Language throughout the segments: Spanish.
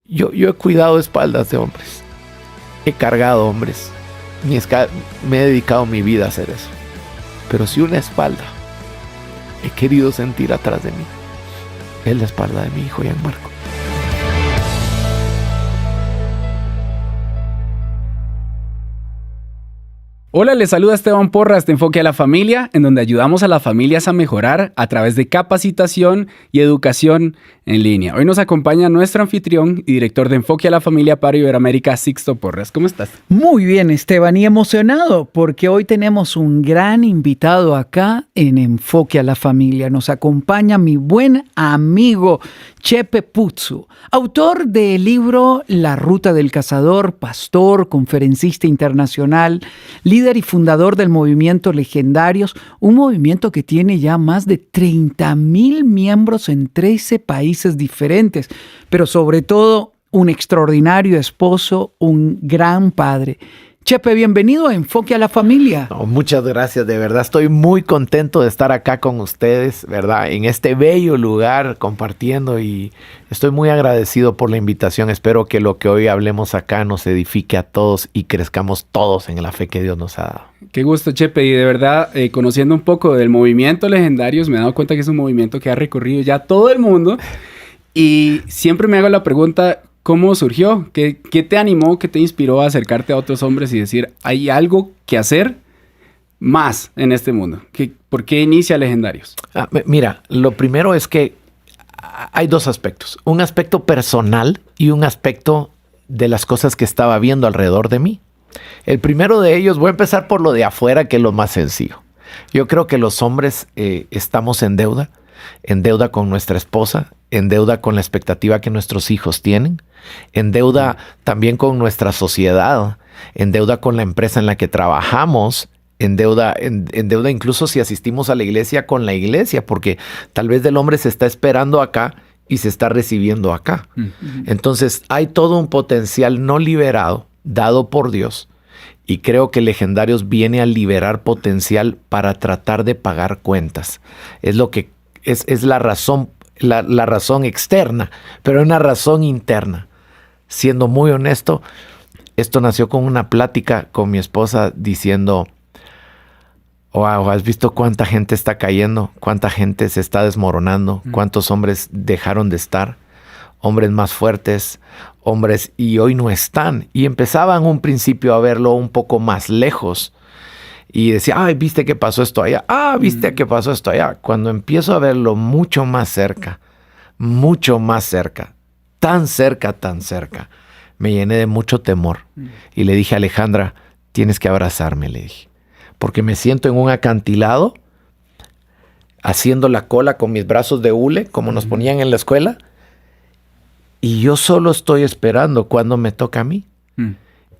Yo he cuidado espaldas de hombres. He cargado hombres. Me he dedicado mi vida a hacer eso. Pero si una espalda he querido sentir atrás de mí, es la espalda de mi hijo Gianmarco. Hola, les saluda Esteban Porras de Enfoque a la Familia, en donde ayudamos a las familias a mejorar a través de capacitación y educación en línea. Hoy nos acompaña nuestro anfitrión y director de Enfoque a la Familia para Iberoamérica, Sixto Porras. ¿Cómo estás? Muy bien, Esteban, y emocionado porque hoy tenemos un gran invitado acá en Enfoque a la Familia. Nos acompaña mi buen amigo Chepe Putzu, autor del libro La Ruta del Cazador, pastor, conferencista internacional, líder y fundador del movimiento Legendarios, un movimiento que tiene ya más de 30,000 miembros en 13 países diferentes, pero sobre todo un extraordinario esposo, un gran padre. Chepe, bienvenido a Enfoque a la Familia. No, muchas gracias, de verdad estoy muy contento de estar acá con ustedes, ¿verdad? En este bello lugar compartiendo, y estoy muy agradecido por la invitación. Espero que lo que hoy hablemos acá nos edifique a todos y crezcamos todos en la fe que Dios nos ha dado. Qué gusto, Chepe, y de verdad, conociendo un poco del movimiento Legendarios, me he dado cuenta que es un movimiento que ha recorrido ya todo el mundo, y siempre me hago la pregunta: ¿cómo surgió? ¿Qué te animó, qué te inspiró a acercarte a otros hombres y decir, hay algo que hacer más en este mundo? ¿Por qué inicia Legendarios? Mira, lo primero es que hay dos aspectos. Un aspecto personal y un aspecto de las cosas que estaba viendo alrededor de mí. El primero de ellos, voy a empezar por lo de afuera, que es lo más sencillo. Yo creo que los hombres estamos en deuda con nuestra esposa, en deuda con la expectativa que nuestros hijos tienen, en deuda también con nuestra sociedad, en deuda con la empresa en la que trabajamos, en deuda incluso si asistimos a la iglesia, con la iglesia, porque tal vez del hombre se está esperando acá y se está recibiendo acá. Entonces hay todo un potencial no liberado, dado por Dios, y creo que Legendarios viene a liberar potencial para tratar de pagar cuentas. Es lo que es la razón. La razón externa, pero una razón interna. Siendo muy honesto, esto nació con una plática con mi esposa diciendo: wow, ¿has visto cuánta gente está cayendo? ¿Cuánta gente se está desmoronando? ¿Cuántos hombres dejaron de estar? Hombres más fuertes, hombres, y hoy no están. Y empezaba en un principio a verlo un poco más lejos. Y decía, ay, ¿viste que pasó esto allá? Ah, ¿viste que pasó esto allá? Cuando empiezo a verlo mucho más cerca, tan cerca, me llené de mucho temor. Y le dije a Alejandra, tienes que abrazarme, le dije. Porque me siento en un acantilado, haciendo la cola con mis brazos de hule, como nos ponían en la escuela. Y yo solo estoy esperando cuando me toca a mí.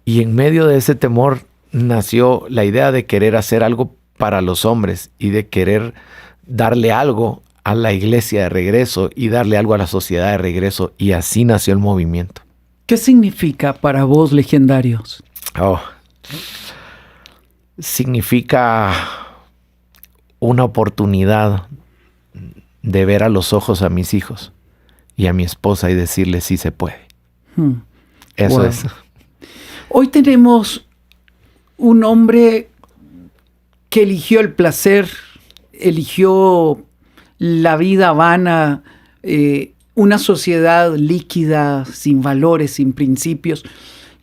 Y en medio de ese temor nació la idea de querer hacer algo para los hombres y de querer darle algo a la iglesia de regreso y darle algo a la sociedad de regreso, y así nació el movimiento. ¿Qué significa para vos Legendarios? Significa una oportunidad de ver a los ojos a mis hijos y a mi esposa y decirles sí se puede. Eso es. Hoy tenemos un hombre que eligió el placer, eligió la vida vana, una sociedad líquida, sin valores, sin principios.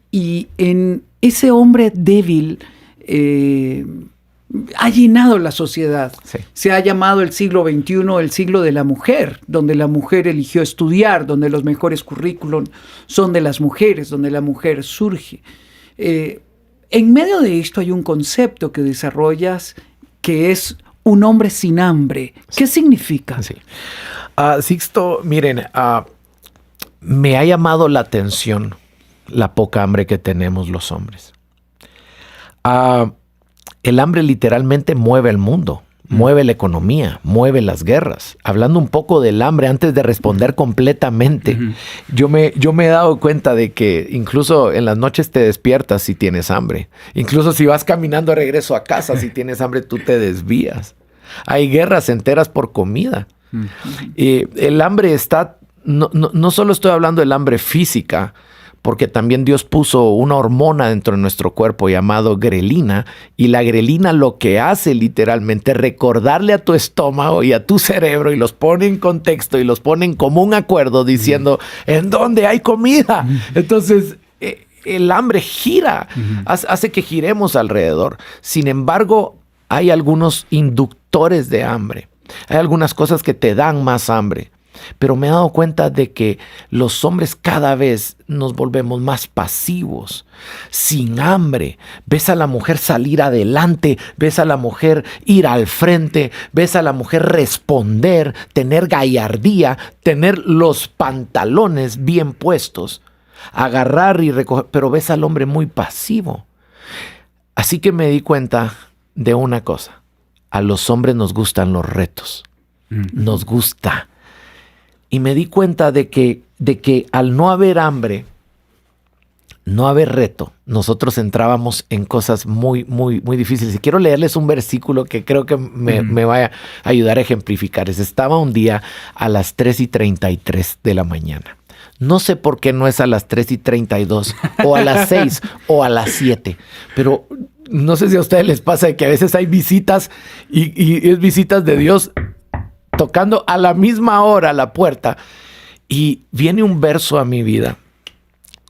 Y en ese hombre débil ha llenado la sociedad. Sí. Se ha llamado el siglo XXI el siglo de la mujer, donde la mujer eligió estudiar, donde los mejores currículum son de las mujeres, donde la mujer surge. En medio de esto hay un concepto que desarrollas que es un hombre sin hambre. ¿Qué significa? Sí. Sixto, miren, me ha llamado la atención la poca hambre que tenemos los hombres. El hambre literalmente mueve el mundo, mueve la economía, mueve las guerras. Hablando un poco del hambre, antes de responder completamente, yo me he dado cuenta de que incluso en las noches te despiertas si tienes hambre. Incluso si vas caminando de regreso a casa, si tienes hambre, tú te desvías. Hay guerras enteras por comida. El hambre está no solo estoy hablando del hambre física, porque también Dios puso una hormona dentro de nuestro cuerpo llamado grelina, y la grelina lo que hace literalmente es recordarle a tu estómago y a tu cerebro, y los pone en contexto y los pone en común acuerdo diciendo, ¿en dónde hay comida? Entonces, el hambre gira, hace que giremos alrededor. Sin embargo, hay algunos inductores de hambre. Hay algunas cosas que te dan más hambre. Pero me he dado cuenta de que los hombres cada vez nos volvemos más pasivos, sin hambre. Ves a la mujer salir adelante, ves a la mujer ir al frente, ves a la mujer responder, tener gallardía, tener los pantalones bien puestos, agarrar y recoger, pero ves al hombre muy pasivo. Así que me di cuenta de una cosa: a los hombres nos gustan los retos, nos gusta. Y me di cuenta de que al no haber hambre, no haber reto, nosotros entrábamos en cosas muy, muy, muy difíciles. Y quiero leerles un versículo que creo que me va a ayudar a ejemplificar. Estaba un día a las 3:33 de la mañana. No sé por qué no es a las 3:32 o a las 6 o a las 7, pero no sé si a ustedes les pasa de que a veces hay visitas y es visitas de Dios tocando a la misma hora a la puerta, y viene un verso a mi vida.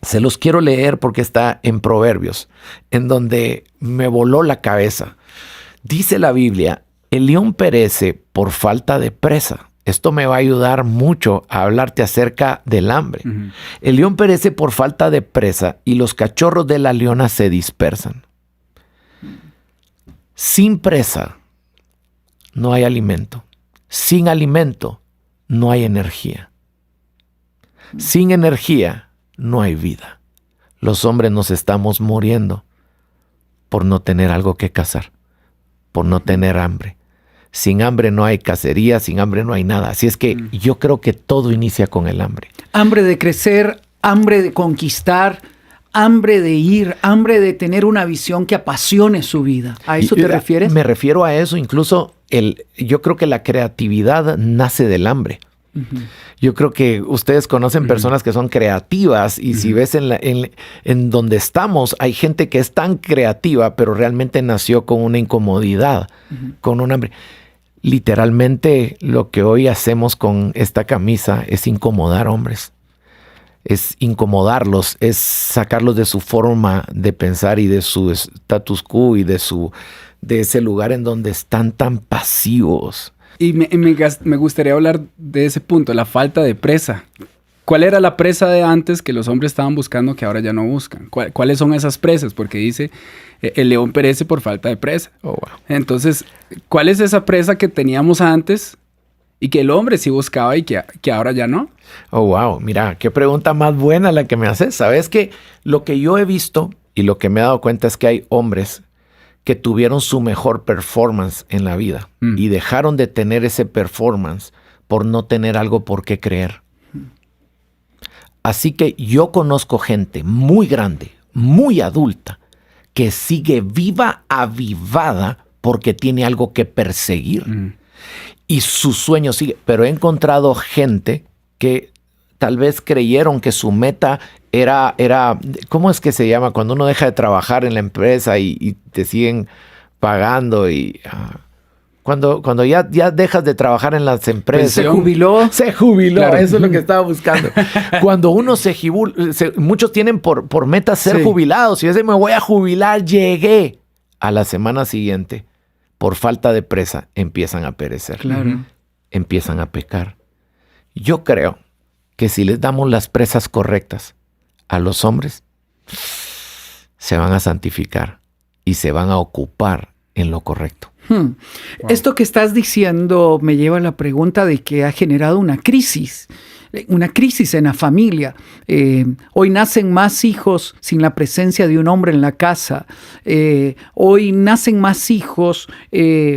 Se los quiero leer porque está en Proverbios, en donde me voló la cabeza. Dice la Biblia: el león perece por falta de presa. Esto me va a ayudar mucho a hablarte acerca del hambre. El león perece por falta de presa, y los cachorros de la leona se dispersan. Sin presa no hay alimento. Sin alimento no hay energía. Sin energía no hay vida. Los hombres nos estamos muriendo por no tener algo que cazar, por no tener hambre. Sin hambre no hay cacería, sin hambre no hay nada. Así es que yo creo que todo inicia con el hambre. Hambre de crecer, hambre de conquistar, hambre de ir, hambre de tener una visión que apasione su vida. ¿A eso te refieres? Me refiero a eso. Incluso yo creo que la creatividad nace del hambre. Yo creo que ustedes conocen personas que son creativas, y si ves en donde estamos, hay gente que es tan creativa, pero realmente nació con una incomodidad, con un hambre. Literalmente lo que hoy hacemos con esta camisa es incomodar hombres. Es incomodarlos, es sacarlos de su forma de pensar y de su status quo y de ese lugar en donde están tan pasivos. Y me gustaría hablar de ese punto, la falta de presa. ¿Cuál era la presa de antes que los hombres estaban buscando que ahora ya no buscan? ¿Cuáles son esas presas? Porque dice, el león perece por falta de presa. Oh, wow. Entonces, ¿cuál es esa presa que teníamos antes y que el hombre sí buscaba y que ahora ya no? Oh, wow. Mira, qué pregunta más buena la que me haces. Sabes que lo que yo he visto y lo que me he dado cuenta es que hay hombres que tuvieron su mejor performance en la vida y dejaron de tener ese performance por no tener algo por qué creer. Así que yo conozco gente muy grande, muy adulta, que sigue viva, avivada, porque tiene algo que perseguir. Y su sueño sigue. Pero he encontrado gente que tal vez creyeron que su meta era, ¿cómo es que se llama? Cuando uno deja de trabajar en la empresa y te siguen pagando y... Cuando ya dejas de trabajar en las empresas. Se jubiló. Se jubiló, claro. Eso es lo que estaba buscando. Cuando uno muchos tienen por meta ser jubilados. Si yo me voy a jubilar, llegué. A la semana siguiente, por falta de presa, empiezan a perecer. Claro. Empiezan a pecar. Yo creo que si les damos las presas correctas a los hombres, se van a santificar y se van a ocupar en lo correcto. Wow. Esto que estás diciendo me lleva a la pregunta de que ha generado una crisis en la familia. Hoy nacen más hijos sin la presencia de un hombre en la casa. Hoy nacen más hijos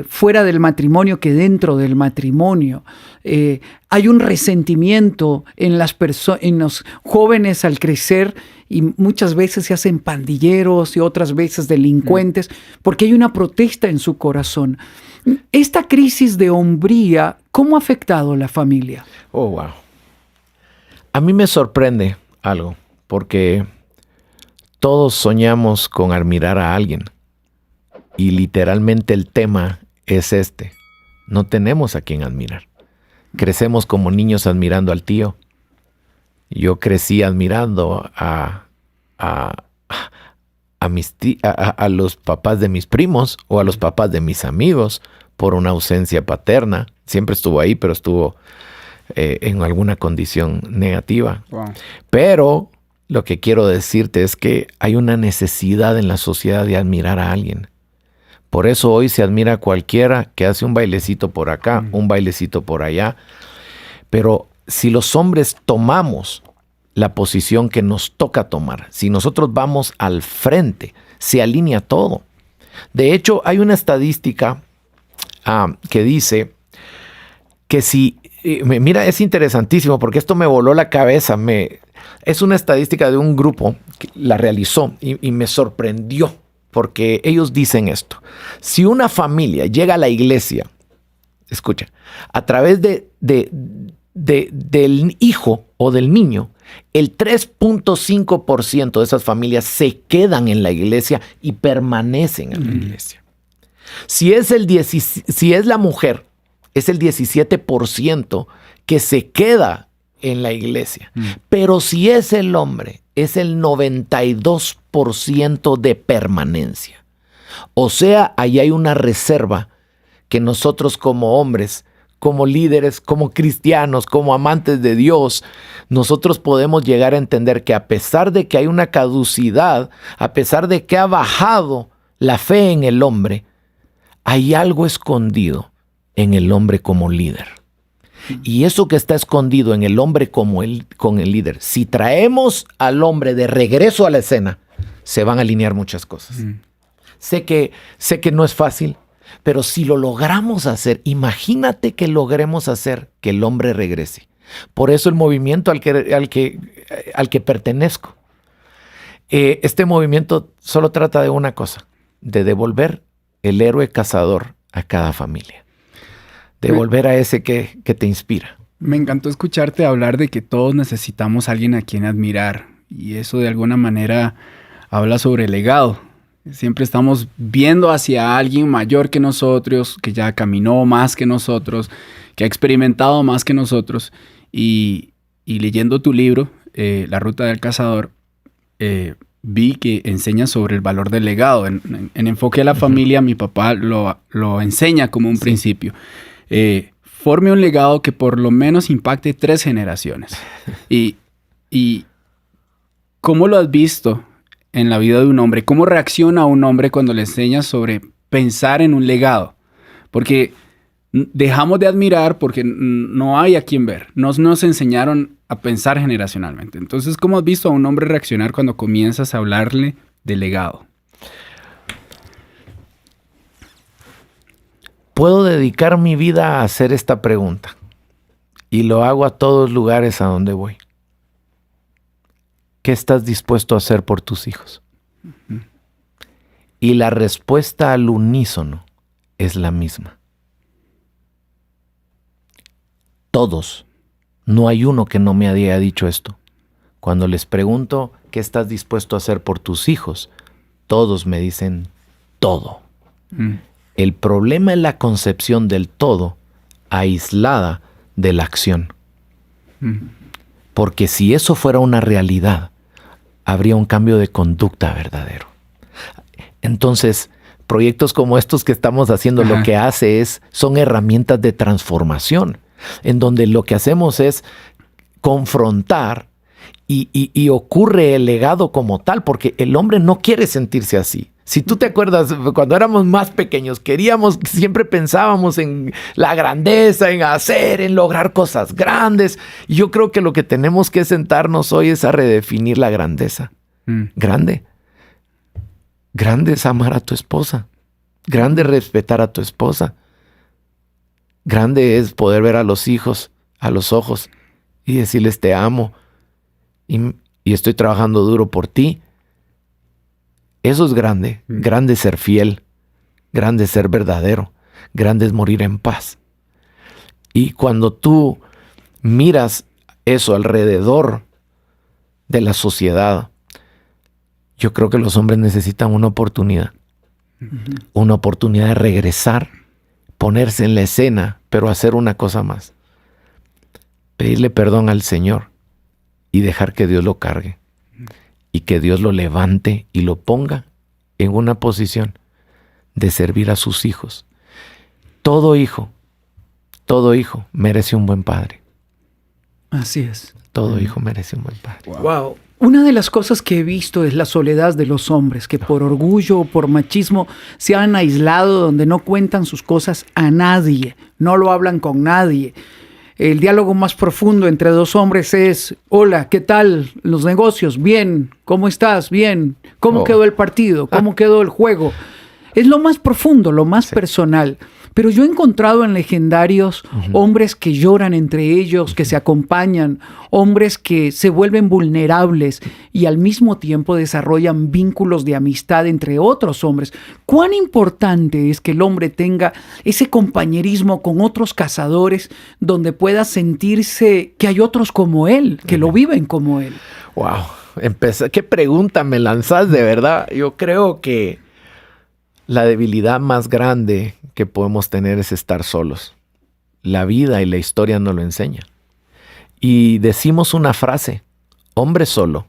fuera del matrimonio que dentro del matrimonio. Hay un resentimiento en los jóvenes al crecer, y muchas veces se hacen pandilleros y otras veces delincuentes porque hay una protesta en su corazón. Esta crisis de hombría, ¿cómo ha afectado a la familia? Oh, wow. A mí me sorprende algo, porque todos soñamos con admirar a alguien. Y literalmente el tema es este. No tenemos a quien admirar. Crecemos como niños admirando al tío. Yo crecí admirando a los papás de mis primos o a los papás de mis amigos por una ausencia paterna. Siempre estuvo ahí, pero estuvo en alguna condición negativa. Wow. Pero lo que quiero decirte es que hay una necesidad en la sociedad de admirar a alguien. Por eso hoy se admira a cualquiera que hace un bailecito por acá, un bailecito por allá. Pero si los hombres tomamos la posición que nos toca tomar, si nosotros vamos al frente, se alinea todo. De hecho, hay una estadística que dice que si... mira, es interesantísimo porque esto me voló la cabeza. Es una estadística de un grupo que la realizó y me sorprendió porque ellos dicen esto. Si una familia llega a la iglesia, escucha, a través del hijo o del niño, el 3.5% de esas familias se quedan en la iglesia y permanecen en la iglesia. Si es la mujer, es el 17% que se queda en la iglesia. Pero si es el hombre, es el 92% de permanencia. O sea, ahí hay una reserva que nosotros como hombres, como líderes, como cristianos, como amantes de Dios, nosotros podemos llegar a entender que a pesar de que hay una caducidad, a pesar de que ha bajado la fe en el hombre, hay algo escondido en el hombre como líder. Y eso que está escondido en el hombre con el líder, si traemos al hombre de regreso a la escena, se van a alinear muchas cosas. Sé que no es fácil, pero si lo logramos hacer, imagínate que logremos hacer que el hombre regrese. Por eso el movimiento al que pertenezco. Este movimiento solo trata de una cosa, de devolver el héroe cazador a cada familia. Devolver a ese que te inspira. Me encantó escucharte hablar de que todos necesitamos a alguien a quien admirar. Y eso de alguna manera habla sobre el legado. Siempre estamos viendo hacia alguien mayor que nosotros, que ya caminó más que nosotros, que ha experimentado más que nosotros. Y leyendo tu libro, La Ruta del Cazador, vi que enseña sobre el valor del legado. En Enfoque a la Familia, mi papá lo enseña como un principio. Forme un legado que por lo menos impacte 3 generaciones. Y ¿cómo lo has visto en la vida de un hombre? ¿Cómo reacciona un hombre cuando le enseñas sobre pensar en un legado? Porque dejamos de admirar porque no hay a quien ver. Nos enseñaron a pensar generacionalmente. Entonces, ¿cómo has visto a un hombre reaccionar cuando comienzas a hablarle de legado? Puedo dedicar mi vida a hacer esta pregunta y lo hago a todos lugares a donde voy. ¿Qué estás dispuesto a hacer por tus hijos? Y la respuesta al unísono es la misma. Todos. No hay uno que no me haya dicho esto. Cuando les pregunto qué estás dispuesto a hacer por tus hijos, todos me dicen todo. El problema es la concepción del todo aislada de la acción. Porque si eso fuera una realidad, habría un cambio de conducta verdadero. Entonces, proyectos como estos que estamos haciendo, lo que hace son herramientas de transformación, en donde lo que hacemos es confrontar y ocurre el legado como tal, porque el hombre no quiere sentirse así. Si tú te acuerdas, cuando éramos más pequeños, siempre pensábamos en la grandeza, en hacer, en lograr cosas grandes. Y yo creo que lo que tenemos que sentarnos hoy es a redefinir la grandeza. Grande es amar a tu esposa. Grande es respetar a tu esposa. Grande es poder ver a los hijos a los ojos y decirles te amo y estoy trabajando duro por ti. Eso es grande. Grande es ser fiel. Grande es ser verdadero. Grande es morir en paz. Y cuando tú miras eso alrededor de la sociedad, yo creo que los hombres necesitan una oportunidad. Una oportunidad de regresar, ponerse en la escena, pero hacer una cosa más. Pedirle perdón al Señor y dejar que Dios lo cargue. Y que Dios lo levante y lo ponga en una posición de servir a sus hijos. Todo hijo merece un buen padre. Así es. Todo hijo merece un buen padre. Wow. Una de las cosas que he visto es la soledad de los hombres, que por orgullo o por machismo se han aislado, donde no cuentan sus cosas a nadie, no lo hablan con nadie. El diálogo más profundo entre dos hombres es: hola, ¿qué tal los negocios? Bien, ¿cómo estás? Bien. ¿Cómo quedó el partido? ¿Cómo quedó el juego? Es lo más profundo, lo más personal. Pero yo he encontrado en Legendarios hombres que lloran entre ellos, que se acompañan, hombres que se vuelven vulnerables y al mismo tiempo desarrollan vínculos de amistad entre otros hombres. ¿Cuán importante es que el hombre tenga ese compañerismo con otros cazadores donde pueda sentirse que hay otros como él, que lo viven como él? Wow, ¿qué pregunta me lanzas de verdad? Yo creo que la debilidad más grande que podemos tener es estar solos. La vida y la historia nos lo enseñan. Y decimos una frase: hombre solo,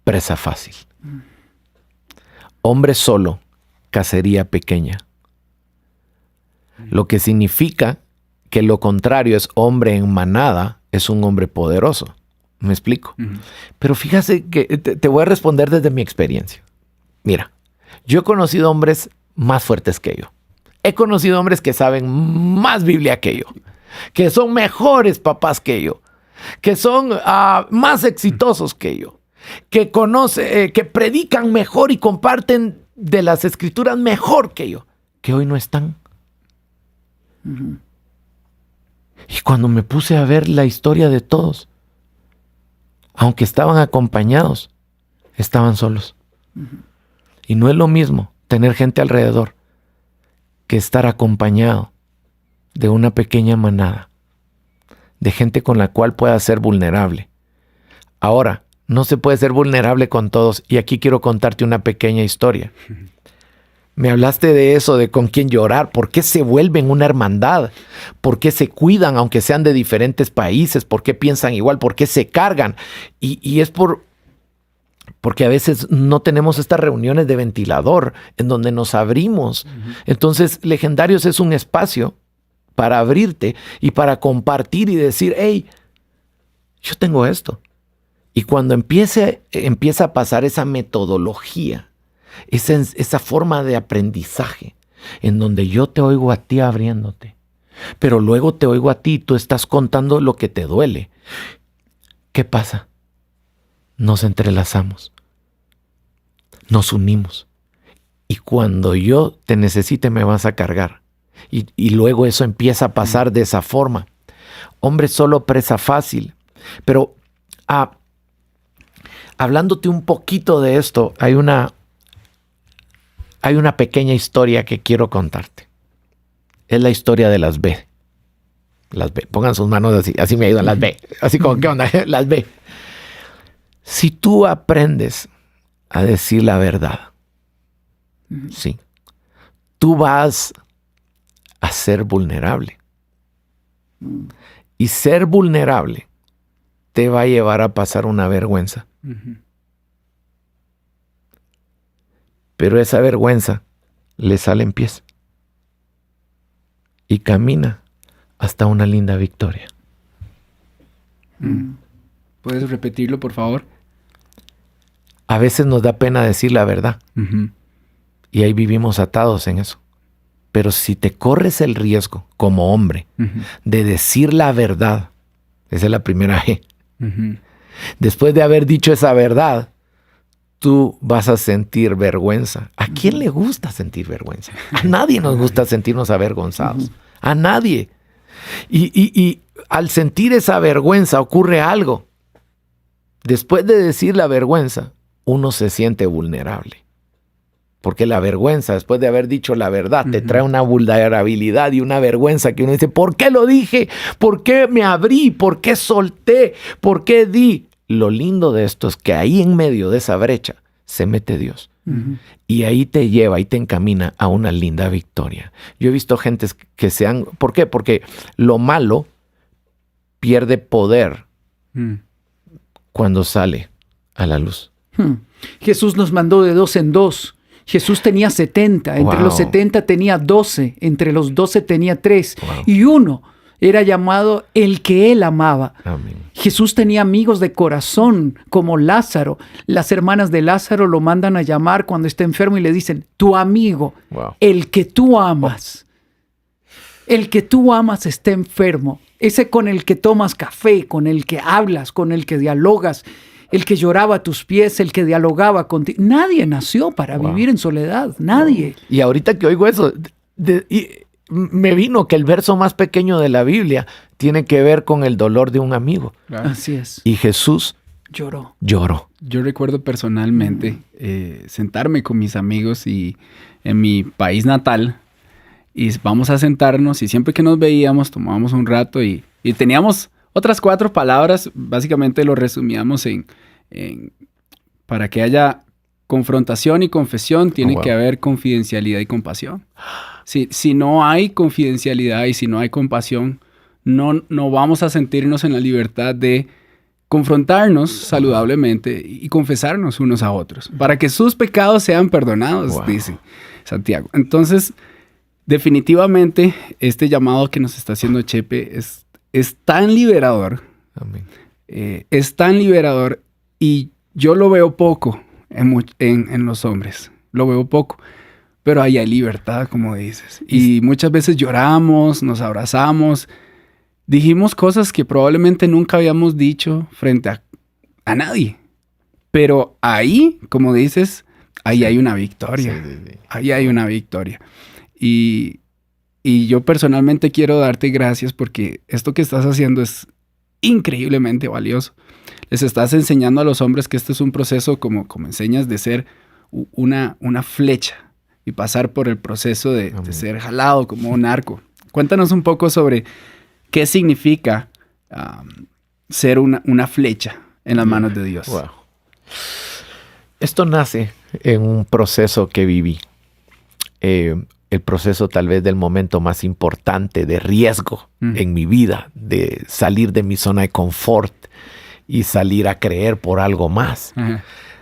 presa fácil. Hombre solo, cacería pequeña. Lo que significa que lo contrario es hombre en manada, es un hombre poderoso. ¿Me explico? Pero fíjate que te voy a responder desde mi experiencia. Mira, yo he conocido hombres más fuertes que yo. He conocido hombres que saben más Biblia que yo, que son mejores papás que yo, que son más exitosos que yo, que predican mejor y comparten de las escrituras mejor que yo, que hoy no están. Y cuando me puse a ver la historia de todos, aunque estaban acompañados, estaban solos. Y no es lo mismo tener gente alrededor que estar acompañado de una pequeña manada, de gente con la cual pueda ser vulnerable. Ahora, no se puede ser vulnerable con todos, y aquí quiero contarte una pequeña historia. Me hablaste de eso, de con quién llorar, por qué se vuelven una hermandad, por qué se cuidan aunque sean de diferentes países, por qué piensan igual, por qué se cargan. Y es porque a veces no tenemos estas reuniones de ventilador en donde nos abrimos. Entonces, Legendarios es un espacio para abrirte y para compartir y decir: hey, yo tengo esto. Y cuando empieza a pasar esa metodología, esa forma de aprendizaje, en donde yo te oigo a ti abriéndote, pero luego te oigo a ti y tú estás contando lo que te duele. ¿Qué pasa? Nos entrelazamos, nos unimos, y cuando yo te necesite me vas a cargar, y luego eso empieza a pasar de esa forma. Hombre solo, presa fácil. Pero hablándote un poquito de esto, hay una pequeña historia que quiero contarte. Es la historia de las B. Las B. Pongan sus manos así me ayudan las B. Así como, ¿qué onda? Las B. Si tú aprendes a decir la verdad, sí, tú vas a ser vulnerable. Y ser vulnerable te va a llevar a pasar una vergüenza. Pero esa vergüenza le sale en pies y camina hasta una linda victoria. ¿Puedes repetirlo, por favor? A veces nos da pena decir la verdad. Y ahí vivimos atados en eso. Pero si te corres el riesgo como hombre de decir la verdad, esa es la primera G. Después de haber dicho esa verdad, tú vas a sentir vergüenza. ¿A quién le gusta sentir vergüenza? A nadie nos gusta sentirnos avergonzados. A nadie. Y al sentir esa vergüenza ocurre algo. Después de decir la vergüenza, uno se siente vulnerable. Porque la vergüenza, después de haber dicho la verdad, te trae una vulnerabilidad y una vergüenza que uno dice, ¿por qué lo dije? ¿Por qué me abrí? ¿Por qué solté? ¿Por qué di? Lo lindo de esto es que ahí en medio de esa brecha se mete Dios. Y ahí te lleva y te encamina a una linda victoria. Yo he visto gentes que se han... ¿Por qué? Porque lo malo pierde poder cuando sale a la luz. Jesús nos mandó de 2 en 2. Jesús tenía 70, entre los 70 tenía 12, entre los 12 tenía 3, y uno era llamado el que él amaba. Amén. Jesús tenía amigos de corazón, como Lázaro. Las hermanas de Lázaro lo mandan a llamar cuando está enfermo y le dicen, tu amigo, el que tú amas. El que tú amas está enfermo. Ese con el que tomas café, con el que hablas, con el que dialogas. El que lloraba a tus pies, el que dialogaba contigo. Nadie nació para vivir en soledad, nadie. Y ahorita que oigo eso, me vino que el verso más pequeño de la Biblia tiene que ver con el dolor de un amigo. Claro. Así es. Y Jesús lloró. Yo recuerdo personalmente sentarme con mis amigos y en mi país natal, y vamos a sentarnos y siempre que nos veíamos tomábamos un rato y teníamos... Otras 4 palabras, básicamente lo resumíamos en para que haya confrontación y confesión, tiene que haber confidencialidad y compasión. Si no hay confidencialidad y si no hay compasión, no vamos a sentirnos en la libertad de confrontarnos saludablemente y confesarnos unos a otros, para que sus pecados sean perdonados, dice Santiago. Entonces, definitivamente, este llamado que nos está haciendo Chepe es tan liberador. Amén. Es tan liberador y yo lo veo poco en los hombres. Lo veo poco. Pero ahí hay libertad, como dices. Y muchas veces lloramos, nos abrazamos. Dijimos cosas que probablemente nunca habíamos dicho frente a nadie. Pero ahí, como dices, ahí hay una victoria. Sí. Ahí hay una victoria. Y yo personalmente quiero darte gracias porque esto que estás haciendo es increíblemente valioso. Les estás enseñando a los hombres que este es un proceso, como enseñas, de ser una flecha y pasar por el proceso de ser jalado como un arco. Cuéntanos un poco sobre qué significa ser una flecha en las manos de Dios. Wow. Esto nace en un proceso que viví. El proceso tal vez del momento más importante de riesgo en mi vida, de salir de mi zona de confort y salir a creer por algo más.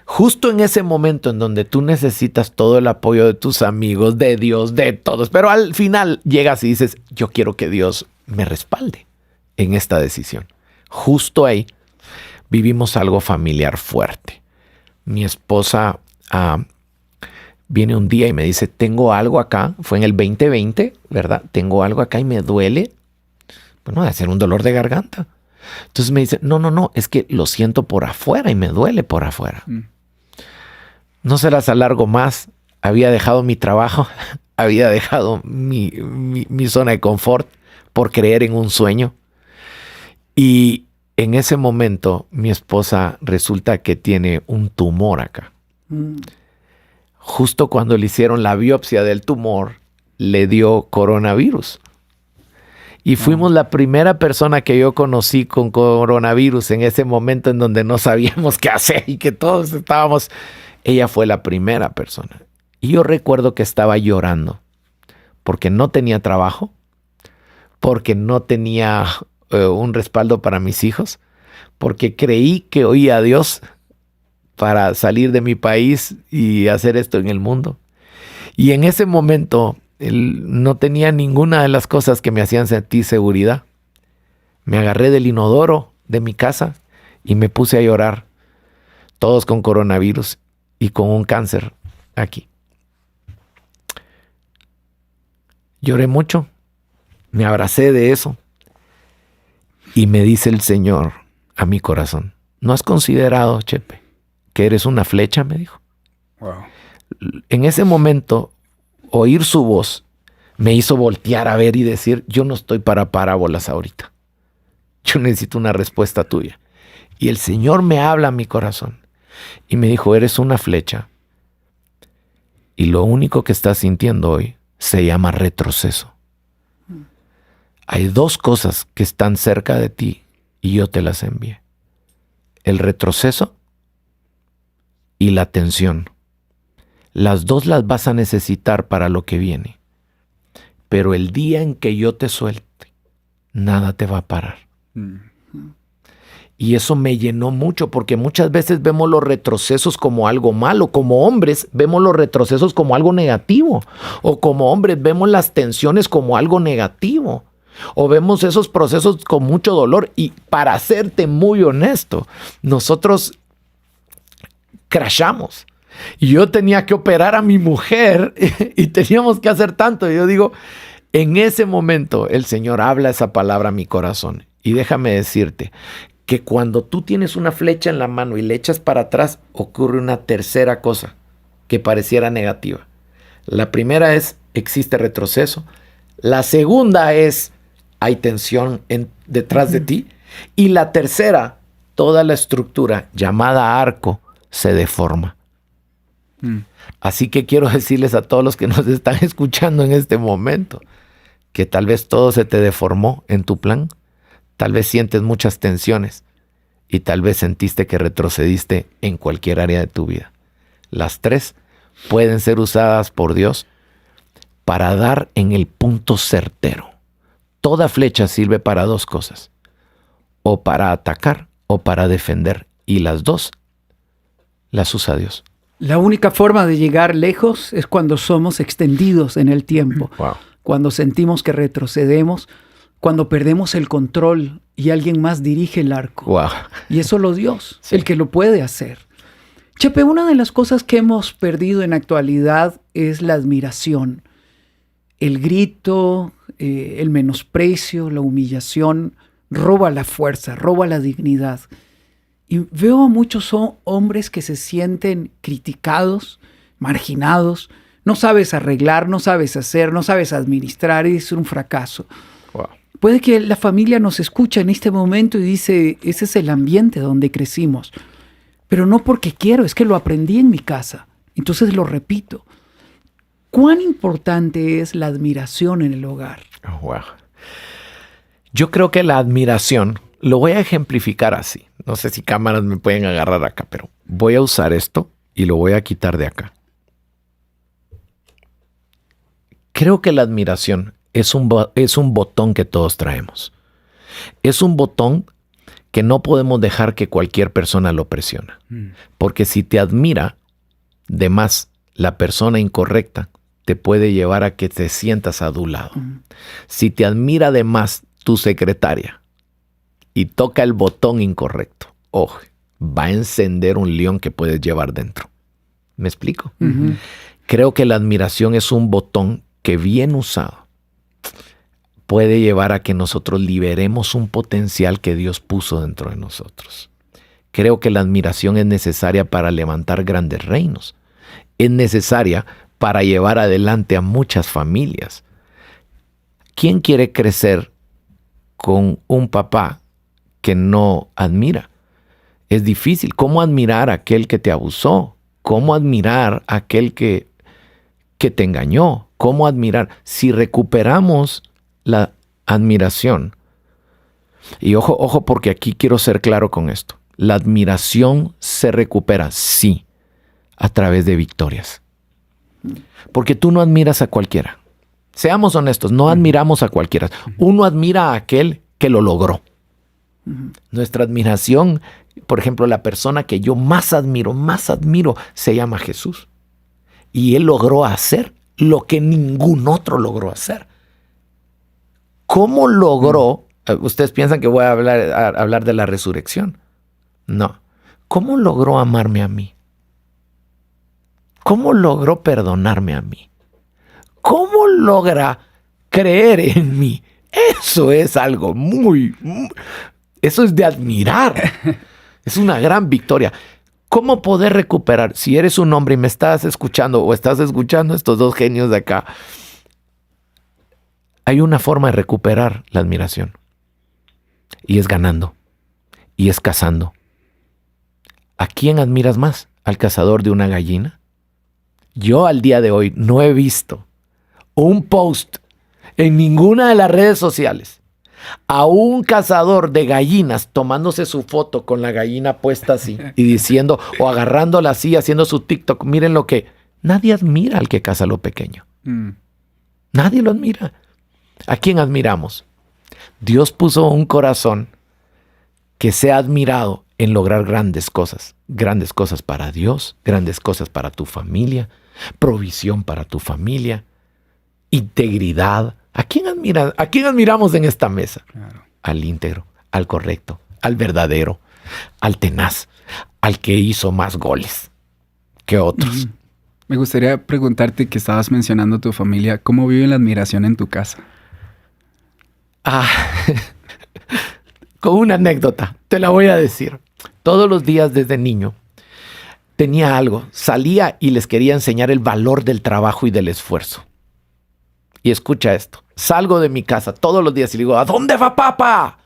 Justo en ese momento en donde tú necesitas todo el apoyo de tus amigos, de Dios, de todos, pero al final llegas y dices, yo quiero que Dios me respalde en esta decisión. Justo ahí vivimos algo familiar fuerte. Mi esposa... viene un día y me dice, tengo algo acá, fue en el 2020, ¿verdad? Tengo algo acá y me duele, bueno, de hacer un dolor de garganta. Entonces me dice, no, es que lo siento por afuera y me duele por afuera. No se las alargo más, había dejado mi trabajo, había dejado mi zona de confort por creer en un sueño. Y en ese momento mi esposa resulta que tiene un tumor acá. Justo cuando le hicieron la biopsia del tumor, le dio coronavirus. Y fuimos la primera persona que yo conocí con coronavirus en ese momento en donde no sabíamos qué hacer y que todos estábamos... Ella fue la primera persona. Y yo recuerdo que estaba llorando porque no tenía trabajo, porque no tenía un respaldo para mis hijos, porque creí que oía a Dios para salir de mi país y hacer esto en el mundo. Y en ese momento no tenía ninguna de las cosas que me hacían sentir seguridad. Me agarré del inodoro de mi casa y me puse a llorar, todos con coronavirus y con un cáncer aquí. Lloré mucho, me abracé de eso y me dice el Señor a mi corazón, ¿no has considerado, Chepe, que eres una flecha? Me dijo. Wow. En ese momento, oír su voz me hizo voltear a ver y decir, yo no estoy para parábolas ahorita. Yo necesito una respuesta tuya. Y el Señor me habla a mi corazón y me dijo, eres una flecha Y lo único que estás sintiendo hoy se llama retroceso. Hay dos cosas que están cerca de ti y yo te las envié. El retroceso y la tensión. Las dos las vas a necesitar para lo que viene. Pero el día en que yo te suelte, nada te va a parar. Y eso me llenó mucho, porque muchas veces vemos los retrocesos como algo malo. Como hombres vemos los retrocesos como algo negativo. O como hombres vemos las tensiones como algo negativo. O vemos esos procesos con mucho dolor. Y para serte muy honesto, nosotros crashamos. Y yo tenía que operar a mi mujer y teníamos que hacer tanto. Y yo digo, en ese momento el Señor habla esa palabra a mi corazón. Y déjame decirte que cuando tú tienes una flecha en la mano y le echas para atrás, ocurre una tercera cosa que pareciera negativa. La primera es, existe retroceso. La segunda es, hay tensión detrás de ti. Y la tercera, toda la estructura llamada arco se deforma. Así que quiero decirles a todos los que nos están escuchando en este momento, que tal vez todo se te deformó en tu plan. Tal vez sientes muchas tensiones y tal vez sentiste que retrocediste en cualquier área de tu vida. Las tres pueden ser usadas por Dios para dar en el punto certero. Toda flecha sirve para dos cosas, o para atacar o para defender, y las dos las usa Dios. La única forma de llegar lejos es cuando somos extendidos en el tiempo, cuando sentimos que retrocedemos, cuando perdemos el control y alguien más dirige el arco. Y es solo Dios, el que lo puede hacer. Chepe, una de las cosas que hemos perdido en la actualidad es la admiración. El grito, el menosprecio, la humillación, roba la fuerza, roba la dignidad. Y veo a muchos hombres que se sienten criticados, marginados. No sabes arreglar, no sabes hacer, no sabes administrar, y es un fracaso. Puede que la familia nos escuche en este momento y dice, ese es el ambiente donde crecimos. Pero no porque quiero, es que lo aprendí en mi casa. Entonces lo repito. ¿Cuán importante es la admiración en el hogar? Yo creo que la admiración, lo voy a ejemplificar así. No sé si cámaras me pueden agarrar acá, pero voy a usar esto y lo voy a quitar de acá. Creo que la admiración es un botón que todos traemos. Es un botón que no podemos dejar que cualquier persona lo presione. Porque si te admira de más la persona incorrecta, te puede llevar a que te sientas adulado. Si te admira de más tu secretaria y toca el botón incorrecto, va a encender un león que puedes llevar dentro. ¿Me explico? Creo que la admiración es un botón que bien usado puede llevar a que nosotros liberemos un potencial que Dios puso dentro de nosotros. Creo que la admiración es necesaria para levantar grandes reinos. Es necesaria para llevar adelante a muchas familias. ¿Quién quiere crecer con un papá que no admira? Es difícil. ¿Cómo admirar a aquel que te abusó? ¿Cómo admirar a aquel que te engañó? ¿Cómo admirar? Si recuperamos la admiración, y ojo porque aquí quiero ser claro con esto, la admiración se recupera, sí, a través de victorias. Porque tú no admiras a cualquiera. Seamos honestos, no admiramos a cualquiera. Uno admira a aquel que lo logró. Nuestra admiración, por ejemplo, la persona que yo más admiro, se llama Jesús. Y Él logró hacer lo que ningún otro logró hacer. ¿Cómo logró? Ustedes piensan que voy a hablar de la resurrección. No. ¿Cómo logró amarme a mí? ¿Cómo logró perdonarme a mí? ¿Cómo logra creer en mí? Eso es algo eso es de admirar. Es una gran victoria. ¿Cómo poder recuperar? Si eres un hombre y me estás escuchando o estás escuchando estos dos genios de acá, hay una forma de recuperar la admiración. Y es ganando. Y es cazando. ¿A quién admiras más? ¿Al cazador de una gallina? Yo al día de hoy no he visto un post en ninguna de las redes sociales a un cazador de gallinas tomándose su foto con la gallina puesta así y diciendo, o agarrándola así, haciendo su TikTok. Miren lo que... Nadie admira al que caza lo pequeño. Nadie lo admira. ¿A quién admiramos? Dios puso un corazón que sea admirado en lograr grandes cosas para Dios, grandes cosas para tu familia, provisión para tu familia, integridad. ¿A quién admiramos en esta mesa? Claro. Al íntegro, al correcto, al verdadero, al tenaz, al que hizo más goles que otros. Me gustaría preguntarte, que estabas mencionando a tu familia, ¿cómo viven la admiración en tu casa? Con una anécdota, te la voy a decir. Todos los días desde niño tenía algo. Salía y les quería enseñar el valor del trabajo y del esfuerzo. Y escucha esto. Salgo de mi casa todos los días y le digo, ¿a dónde va papá?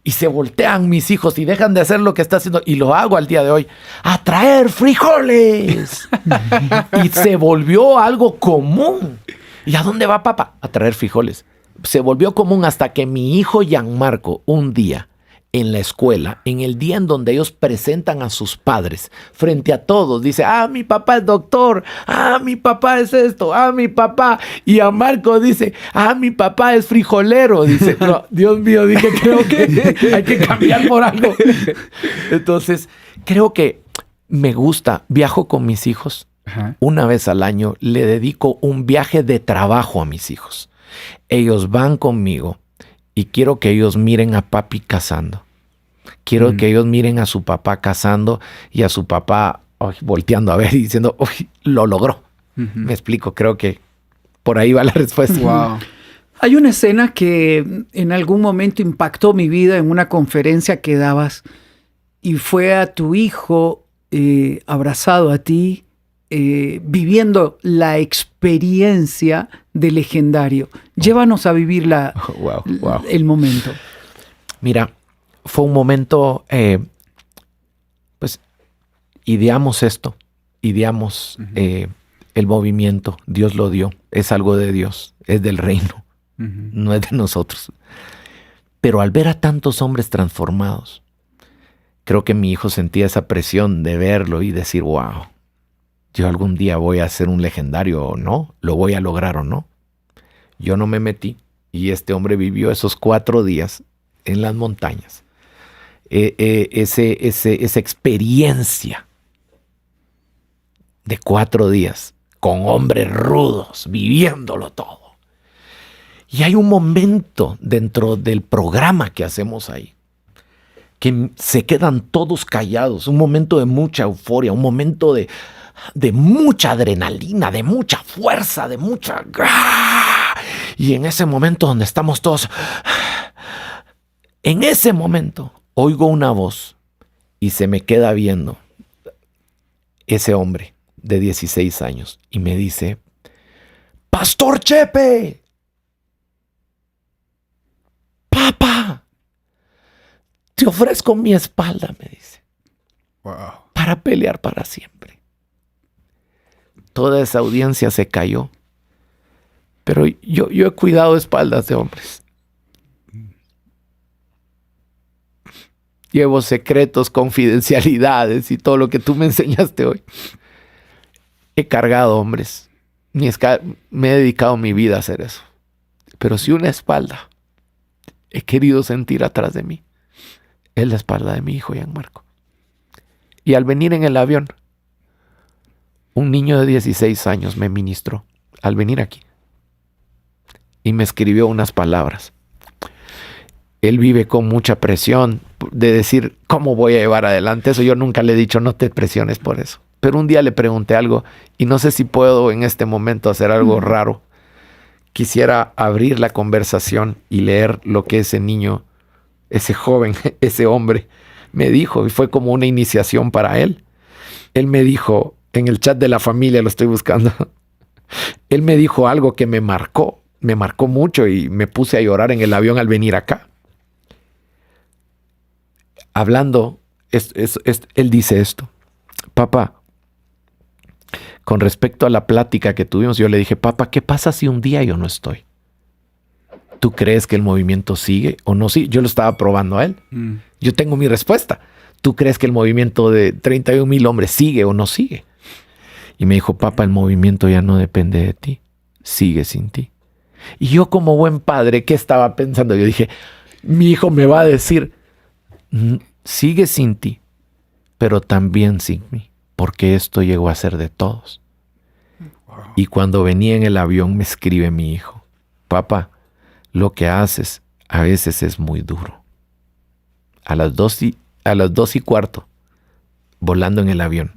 Y se voltean mis hijos y dejan de hacer lo que está haciendo. Y lo hago al día de hoy. ¡A traer frijoles! Y se volvió algo común. ¿Y a dónde va papá? A traer frijoles. Se volvió común hasta que mi hijo Gianmarco, un día en la escuela, en el día en donde ellos presentan a sus padres frente a todos, dice, mi papá es doctor, mi papá es esto, mi papá. Y Gianmarco dice, mi papá es frijolero. Dice, no, Dios mío, dije, creo que hay que cambiar por algo. Entonces, creo que me gusta, viajo con mis hijos. Ajá. Una vez al año le dedico un viaje de trabajo a mis hijos. Ellos van conmigo y quiero que ellos miren a papi cazando. Quiero que ellos miren a su papá cazando y a su papá volteando a ver y diciendo, lo logró. Me explico, creo que por ahí va la respuesta. Wow. Hay una escena que en algún momento impactó mi vida en una conferencia que dabas y fue a tu hijo abrazado a ti, viviendo la experiencia de Legendario. Llévanos a vivir el momento. Mira, fue un momento, pues, ideamos esto, ideamos el movimiento, Dios lo dio, es algo de Dios, es del reino, no es de nosotros. Pero al ver a tantos hombres transformados, creo que mi hijo sentía esa presión de verlo y decir, wow, yo algún día voy a ser un legendario o no, lo voy a lograr o no. Yo no me metí y este hombre vivió esos 4 días en las montañas. Esa experiencia de 4 días con hombres rudos, viviéndolo todo. Y hay un momento dentro del programa que hacemos ahí que se quedan todos callados, un momento de mucha euforia, un momento de mucha adrenalina, de mucha fuerza, de mucha... Y en ese momento donde estamos todos... En ese momento oigo una voz y se me queda viendo ese hombre de 16 años y me dice, Pastor Chepe, papá, te ofrezco mi espalda, me dice, para pelear para siempre. Toda esa audiencia se cayó, pero yo he cuidado espaldas de hombres. Llevo secretos, confidencialidades y todo lo que tú me enseñaste hoy. He cargado hombres. Me he dedicado mi vida a hacer eso. Pero si una espalda he querido sentir atrás de mí, es la espalda de mi hijo Gianmarco. Y al venir en el avión, un niño de 16 años me ministró al venir aquí. Y me escribió unas palabras. Él vive con mucha presión de decir, ¿cómo voy a llevar adelante eso? Yo nunca le he dicho, no te presiones por eso. Pero un día le pregunté algo y no sé si puedo en este momento hacer algo raro. Quisiera abrir la conversación y leer lo que ese niño, ese joven, ese hombre me dijo. Y fue como una iniciación para él. Él me dijo, en el chat de la familia, lo estoy buscando. Él me dijo algo que me marcó mucho y me puse a llorar en el avión al venir acá. Hablando, él dice esto. Papá, con respecto a la plática que tuvimos, yo le dije, papá, ¿qué pasa si un día yo no estoy? ¿Tú crees que el movimiento sigue o no sigue? Yo lo estaba probando a él. Yo tengo mi respuesta. ¿Tú crees que el movimiento de 31,000 hombres sigue o no sigue? Y me dijo, papá, el movimiento ya no depende de ti. Sigue sin ti. Y yo como buen padre, ¿qué estaba pensando? Yo dije, mi hijo me va a decir, sigue sin ti, pero también sin mí, porque esto llegó a ser de todos. Wow. Y cuando venía en el avión me escribe mi hijo, papá, lo que haces a veces es muy duro. A las 2:15, volando en el avión.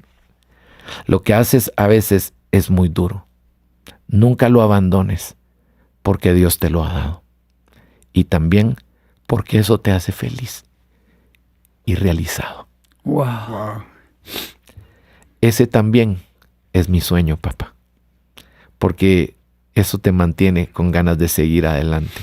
Lo que haces a veces es muy duro. Nunca lo abandones, porque Dios te lo ha dado. Y también porque eso te hace feliz y realizado. Wow. Ese también es mi sueño, papá. Porque eso te mantiene con ganas de seguir adelante.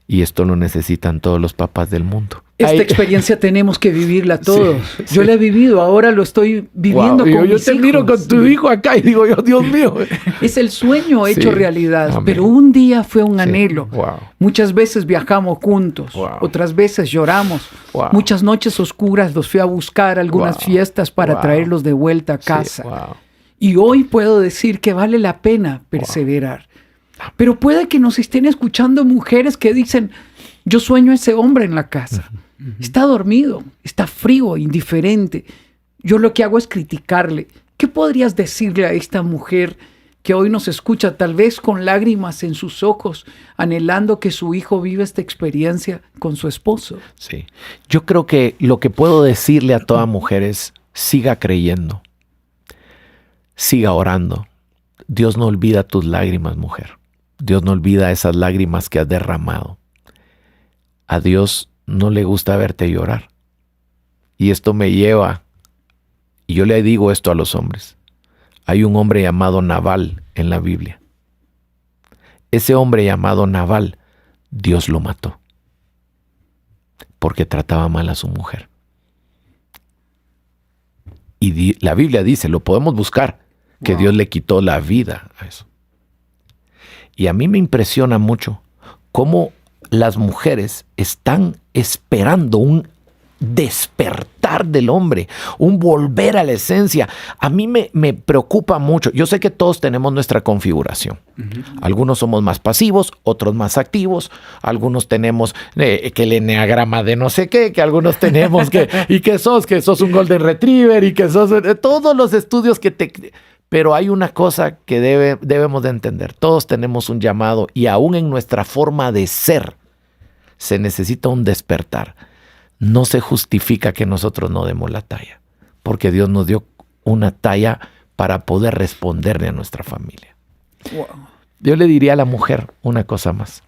Y esto lo necesitan todos los papás del mundo. Esta experiencia tenemos que vivirla todos. Sí, yo la he vivido, ahora lo estoy viviendo con mis hijos. Yo te miro con tu hijo acá y digo, Dios mío. Es el sueño hecho realidad. Amén. Pero un día fue un anhelo. Wow. Muchas veces viajamos juntos. Wow. Otras veces lloramos. Wow. Muchas noches oscuras los fui a buscar a algunas fiestas para traerlos de vuelta a casa. Y hoy puedo decir que vale la pena perseverar. Pero puede que nos estén escuchando mujeres que dicen, yo sueño a ese hombre en la casa. Está dormido, está frío, indiferente. Yo lo que hago es criticarle. ¿Qué podrías decirle a esta mujer que hoy nos escucha, tal vez con lágrimas en sus ojos, anhelando que su hijo viva esta experiencia con su esposo? Sí. Yo creo que lo que puedo decirle a toda mujer es, siga creyendo, siga orando. Dios no olvida tus lágrimas, mujer. Dios no olvida esas lágrimas que has derramado. A Dios no le gusta verte llorar. Y esto me lleva, y yo le digo esto a los hombres. Hay un hombre llamado Nabal en la Biblia. Ese hombre llamado Nabal, Dios lo mató. Porque trataba mal a su mujer. Y la Biblia dice, lo podemos buscar, que Dios le quitó la vida a eso. Y a mí me impresiona mucho cómo las mujeres están esperando un despertar del hombre, un volver a la esencia. A mí me preocupa mucho. Yo sé que todos tenemos nuestra configuración. Algunos somos más pasivos, otros más activos. Algunos tenemos que el enneagrama de no sé qué, que algunos tenemos que sos un golden retriever y que sos todos los estudios que te... Pero hay una cosa que debemos de entender. Todos tenemos un llamado y aún en nuestra forma de ser se necesita un despertar. No se justifica que nosotros no demos la talla, porque Dios nos dio una talla para poder responderle a nuestra familia. Wow. Yo le diría a la mujer una cosa más.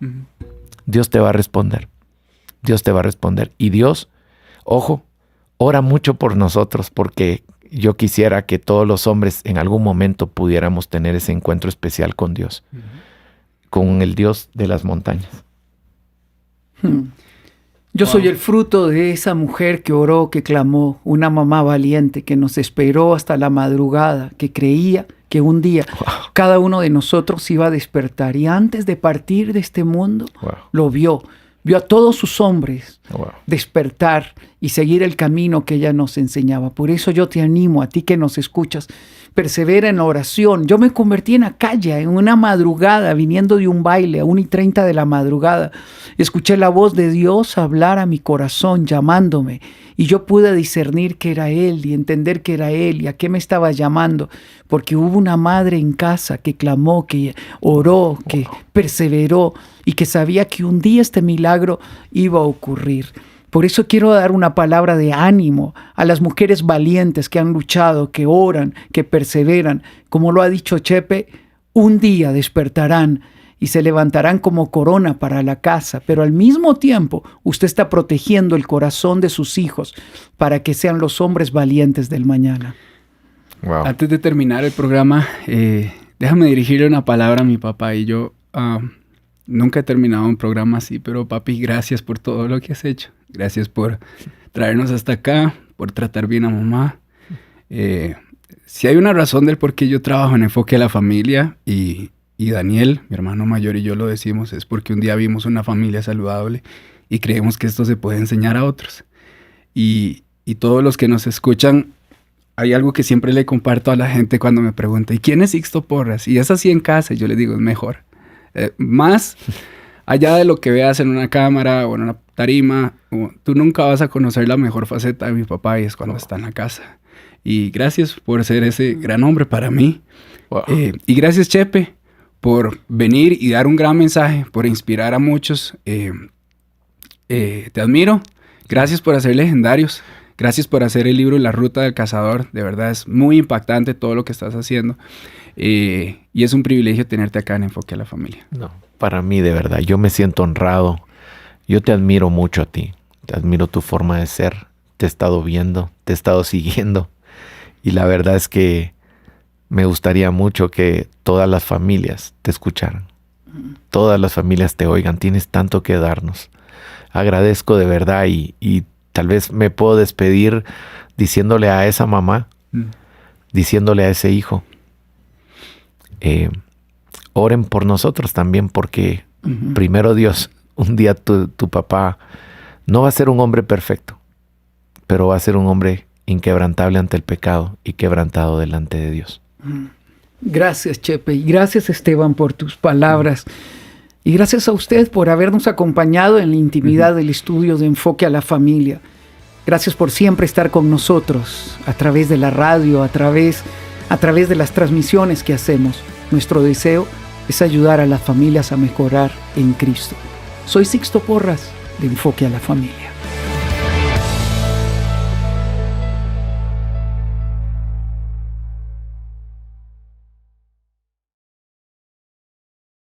Dios te va a responder. Dios te va a responder. Y Dios, ojo, ora mucho por nosotros, porque yo quisiera que todos los hombres en algún momento pudiéramos tener ese encuentro especial con Dios, con el Dios de las montañas. Yo soy el fruto de esa mujer que oró, que clamó, una mamá valiente que nos esperó hasta la madrugada, que creía que un día cada uno de nosotros iba a despertar. Y antes de partir de este mundo, lo vio a todos sus hombres despertar y seguir el camino que ella nos enseñaba. Por eso yo te animo, a ti que nos escuchas, persevera en la oración. Yo me convertí en Acaya, en una madrugada, viniendo de un baile a 1:30 de la madrugada. Escuché la voz de Dios hablar a mi corazón, llamándome. Y yo pude discernir que era Él y entender que era Él y a qué me estaba llamando. Porque hubo una madre en casa que clamó, que oró, que perseveró y que sabía que un día este milagro iba a ocurrir. Por eso quiero dar una palabra de ánimo a las mujeres valientes que han luchado, que oran, que perseveran. Como lo ha dicho Chepe, un día despertarán y se levantarán como corona para la casa, pero al mismo tiempo usted está protegiendo el corazón de sus hijos para que sean los hombres valientes del mañana. Wow. Antes de terminar el programa, déjame dirigirle una palabra a mi papá. Y yo nunca he terminado un programa así, pero papi, gracias por todo lo que has hecho. Gracias por traernos hasta acá, por tratar bien a mamá. si hay una razón del por qué yo trabajo en Enfoque a la Familia y Daniel, mi hermano mayor, y yo lo decimos, es porque un día vimos una familia saludable y creemos que esto se puede enseñar a otros. Y todos los que nos escuchan, hay algo que siempre le comparto a la gente cuando me pregunta, ¿y quién es Sixto Porras? Y es así en casa, y yo les digo, es mejor. Más allá de lo que veas en una cámara o en una tarima, tú nunca vas a conocer la mejor faceta de mi papá, y es cuando está en la casa. Y gracias por ser ese gran hombre para mí. Wow. Y gracias, Chepe, por venir y dar un gran mensaje, por inspirar a muchos. Te admiro. Gracias por hacer Legendarios. Gracias por hacer el libro La Ruta del Cazador. De verdad es muy impactante todo lo que estás haciendo. Y es un privilegio tenerte acá en Enfoque a la Familia. No, para mí de verdad, yo me siento honrado. Yo te admiro mucho a ti. Te admiro tu forma de ser. Te he estado viendo, te he estado siguiendo. Y la verdad es que me gustaría mucho que todas las familias te escucharan. Todas las familias te oigan. Tienes tanto que darnos. Agradezco de verdad y tal vez me puedo despedir diciéndole a esa mamá, diciéndole a ese hijo, oren por nosotros también, porque primero Dios, un día tu papá no va a ser un hombre perfecto, pero va a ser un hombre inquebrantable ante el pecado y quebrantado delante de Dios. Gracias, Chepe, y gracias, Esteban, por tus palabras. Y gracias a usted por habernos acompañado en la intimidad del estudio de Enfoque a la Familia. Gracias por siempre estar con nosotros a través de la radio, a través de las transmisiones que hacemos. Nuestro deseo es ayudar a las familias a mejorar en Cristo. Soy Sixto Porras de Enfoque a la Familia.